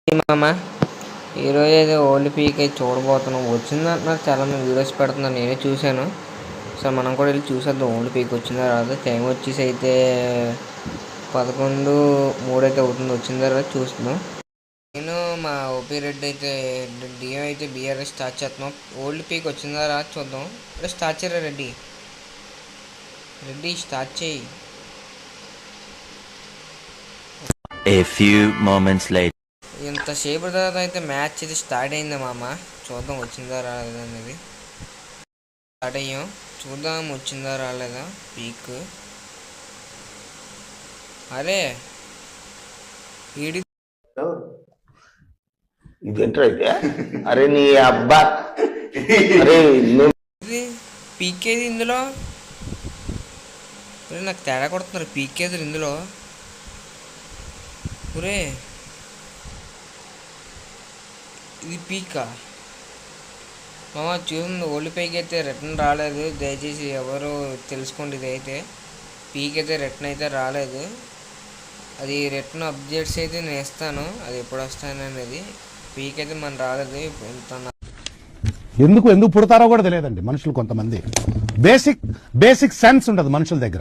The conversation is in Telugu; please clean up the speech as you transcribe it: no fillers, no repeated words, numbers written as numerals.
మామ ఈరోజు అయితే ఓల్డ్ పీక్ అయితే చూడబోతున్నాం. వచ్చిందంటున్నారు, చాలామంది వీడియోస్ పెడుతున్నారు, నేనే చూశాను. సో మనం కూడా వెళ్ళి చూసేద్దాం ఓల్డ్ పీక్ వచ్చిందా రాదా. టైం వచ్చేసి అయితే 11:03 అయితే అవుతుంది. వచ్చిందా రాదా చూస్తున్నాం. నేను మా ఓపీ రెడ్డి అయితే డిఎం అయితే బీఆర్ఎస్ స్టార్ట్ చేస్తున్నాం. ఓల్డ్ పీక్ వచ్చిందా రాదా చూద్దాం. స్టార్ట్ చేయరా రెడ్డి, రెడ్డి స్టార్ట్ చేయి. A few moments later. ఇంతసేపు తర్వాత అయితే మ్యాచ్ అయితే స్టార్ట్ అయింది మామ. చూద్దాం వచ్చిందా రాలేదా అనేది. స్టార్ట్ అయ్యాం, చూద్దాం వచ్చిందా రాలేదా పీక్. అరే ఈడి ఇదేంట్రా అయితే? అరే నీ అబ్బా, అరే ఇది పీక్ ఏది ఇందులో? నాకు తేడా కొడుతున్నారు. పీక్ ఏది ఇందులో? ఒరే ఇది పీకా మామ? చూడండి, ఓల్డ్ పీక్ అయితే రిటర్న్ రాలేదు. దయచేసి ఎవరు తెలుసుకోండి. ఇది అయితే పీక్ అయితే రిటర్న్ అయితే రాలేదు. అది రిటర్న్ అప్డేట్స్ అయితే నేను ఇస్తాను, అది ఎప్పుడు వస్తాననేది. పీక్ అయితే మన రాలేదు. ఎందుకు పుడతారో కూడా తెలియదండి మనుషులు. కొంతమంది బేసిక్ సెన్స్ ఉండదు మనుషుల దగ్గర.